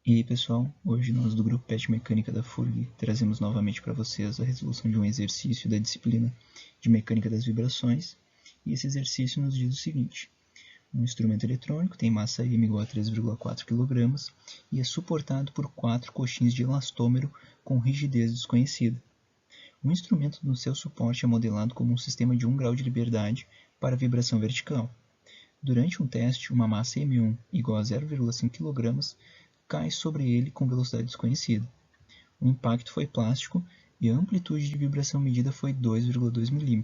E aí pessoal, hoje nós do grupo PET Mecânica da FURG trazemos novamente para vocês a resolução de um exercício da disciplina de Mecânica das Vibrações. E esse exercício nos diz o seguinte: um instrumento eletrônico tem massa M igual a 3,4 kg e é suportado por 4 coxins de elastômero com rigidez desconhecida. O instrumento no seu suporte é modelado como um sistema de 1 grau de liberdade para vibração vertical. Durante um teste, uma massa M1 igual a 0,5 kg cai sobre ele com velocidade desconhecida. O impacto foi plástico e a amplitude de vibração medida foi 2,2 mm,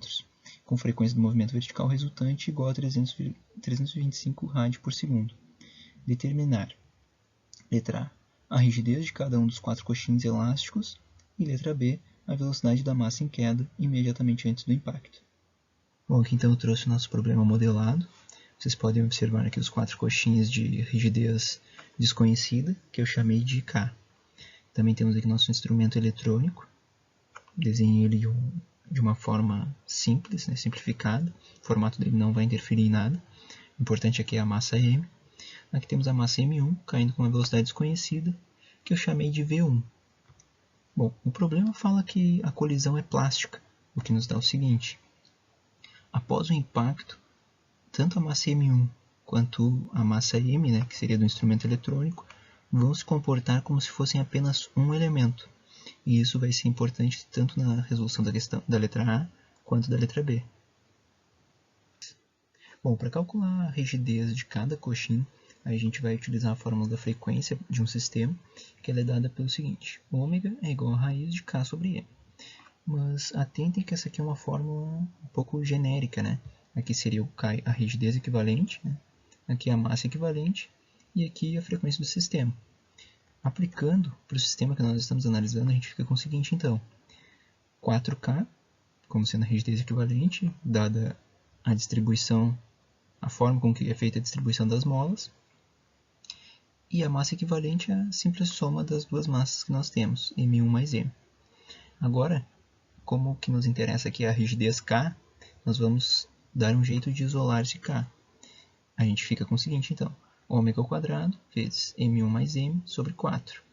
com frequência do movimento vertical resultante igual a 325 rádio por segundo. Determinar: letra A, a rigidez de cada um dos 4 coxins elásticos, e letra B, a velocidade da massa em queda imediatamente antes do impacto. Bom, aqui então eu trouxe o nosso problema modelado. Vocês podem observar aqui os 4 coxins de rigidez desconhecida, que eu chamei de K. Também temos aqui nosso instrumento eletrônico. Desenhei ele de uma forma simples, simplificada. O formato dele não vai interferir em nada. O importante aqui é a massa M. Aqui temos a massa M1 caindo com uma velocidade desconhecida, que eu chamei de V1. Bom, o problema fala que a colisão é plástica, o que nos dá o seguinte: após o impacto, tanto a massa M1 quanto a massa M, que seria do instrumento eletrônico, vão se comportar como se fossem apenas um elemento. E isso vai ser importante tanto na resolução da questão da letra A quanto da letra B. Bom, para calcular a rigidez de cada coxim, a gente vai utilizar a fórmula da frequência de um sistema, que ela é dada pelo seguinte: ômega é igual a raiz de K sobre M. Mas atentem que essa aqui é uma fórmula um pouco genérica, Aqui seria a rigidez equivalente, aqui a massa equivalente e aqui a frequência do sistema. Aplicando para o sistema que nós estamos analisando, a gente fica com o seguinte, então: 4K, como sendo a rigidez equivalente, dada a distribuição, a forma com que é feita a distribuição das molas, e a massa equivalente é a simples soma das duas massas que nós temos, M1 mais M. Agora, como o que nos interessa aqui é a rigidez K, nós vamos dar um jeito de isolar esse K. A gente fica com o seguinte, então: ômega ao quadrado vezes M1 mais M sobre 4.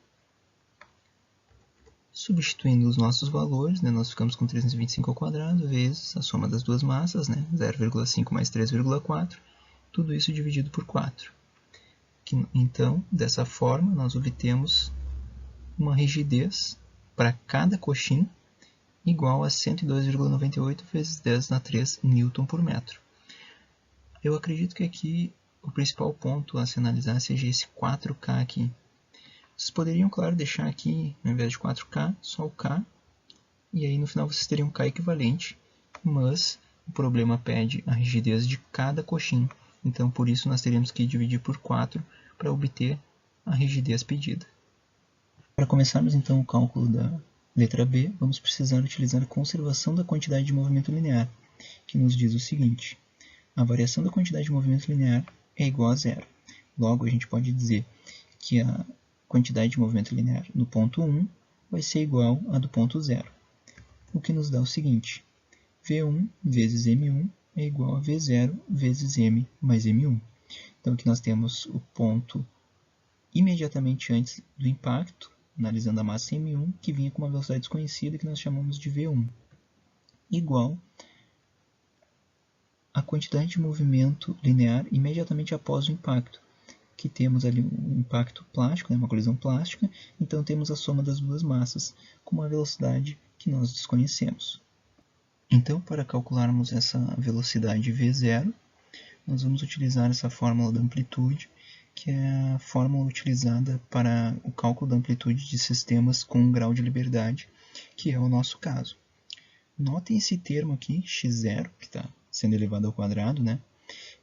Substituindo os nossos valores, nós ficamos com 325 ao quadrado vezes a soma das duas massas, 0,5 mais 3,4, tudo isso dividido por 4. Então, dessa forma, nós obtemos uma rigidez para cada coxim igual a 102,98 vezes 10 na 3 Newton por metro. Eu acredito que aqui o principal ponto a se analisar seja esse 4K aqui. Vocês poderiam, claro, deixar aqui, ao invés de 4K, só o K, e aí no final vocês teriam K equivalente, mas o problema pede a rigidez de cada coxim, então por isso nós teríamos que dividir por 4 para obter a rigidez pedida. Para começarmos então o cálculo da letra B, vamos precisar utilizar a conservação da quantidade de movimento linear, que nos diz o seguinte: a variação da quantidade de movimento linear é igual a zero. Logo, a gente pode dizer que a quantidade de movimento linear no ponto 1 vai ser igual à do ponto 0, o que nos dá o seguinte: V1 vezes M1 é igual a V0 vezes M mais M1. Então, aqui nós temos o ponto imediatamente antes do impacto, analisando a massa M1, que vinha com uma velocidade desconhecida, que nós chamamos de V1, igual a quantidade de movimento linear imediatamente após o impacto, que temos ali um impacto plástico, uma colisão plástica, então temos a soma das duas massas com uma velocidade que nós desconhecemos. Então, para calcularmos essa velocidade V0, nós vamos utilizar essa fórmula da amplitude, que é a fórmula utilizada para o cálculo da amplitude de sistemas com um grau de liberdade, que é o nosso caso. Notem esse termo aqui, x0, que está sendo elevado ao quadrado,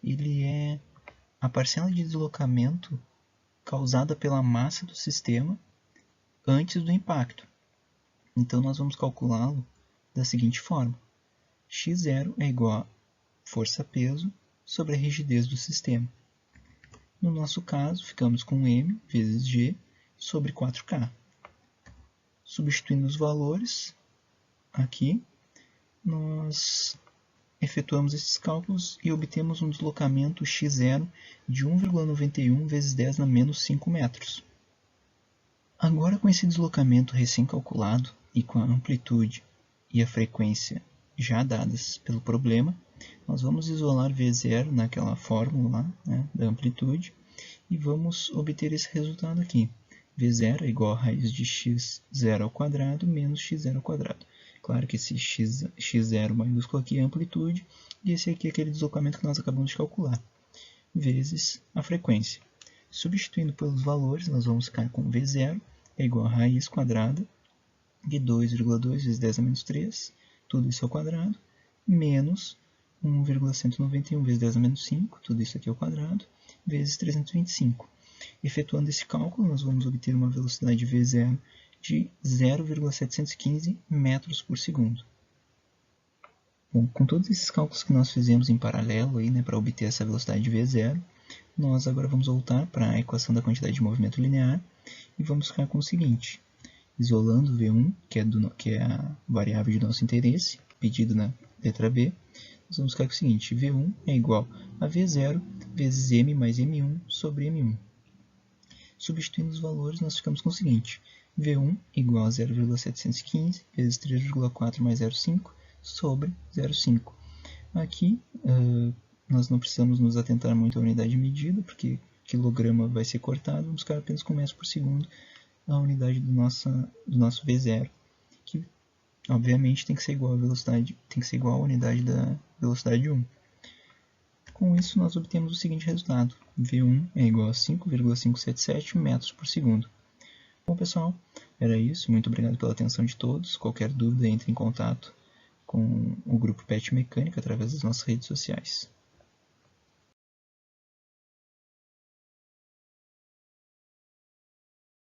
ele é a parcela de deslocamento causada pela massa do sistema antes do impacto. Então, nós vamos calculá-lo da seguinte forma: x0 é igual a força-peso sobre a rigidez do sistema. No nosso caso, ficamos com m vezes g sobre 4K. Substituindo os valores, aqui, nós efetuamos esses cálculos e obtemos um deslocamento x0 de 1,91 vezes 10 na menos 5 metros. Agora, com esse deslocamento recém-calculado e com a amplitude e a frequência já dadas pelo problema, nós vamos isolar V0 naquela fórmula lá, né, da amplitude e vamos obter esse resultado aqui. V0 é igual a raiz de x0 ao quadrado menos x0 ao quadrado. Claro que esse x0 maiúsculo aqui é a amplitude e esse aqui é aquele deslocamento que nós acabamos de calcular, vezes a frequência. Substituindo pelos valores, nós vamos ficar com V0 é igual a raiz quadrada de 2,2 vezes 10 a menos 3, tudo isso ao quadrado, menos 1,191 vezes 10 a menos 5, tudo isso aqui ao quadrado, vezes 325. Efetuando esse cálculo, nós vamos obter uma velocidade V0 de 0,715 metros por segundo. Bom, com todos esses cálculos que nós fizemos em paralelo aí, né, para obter essa velocidade de V0, nós agora vamos voltar para a equação da quantidade de movimento linear e vamos ficar com o seguinte: isolando V1, que é a variável de nosso interesse, pedido na letra B, nós vamos ficar com o seguinte: V1 é igual a V0 vezes M mais M1 sobre M1. Substituindo os valores, nós ficamos com o seguinte: V1 igual a 0,715 vezes 3,4 mais 0,5 sobre 0,5. Aqui, nós não precisamos nos atentar muito à unidade de medida, porque quilograma vai ser cortado, vamos ficar apenas com metros por segundo, a unidade do nosso V0, que obviamente tem que ser igual à velocidade, tem que ser igual à unidade da velocidade 1. Com isso, nós obtemos o seguinte resultado: V1 é igual a 5,577 metros por segundo. Bom, pessoal, era isso. Muito obrigado pela atenção de todos. Qualquer dúvida, entre em contato com o grupo PET Mecânica através das nossas redes sociais.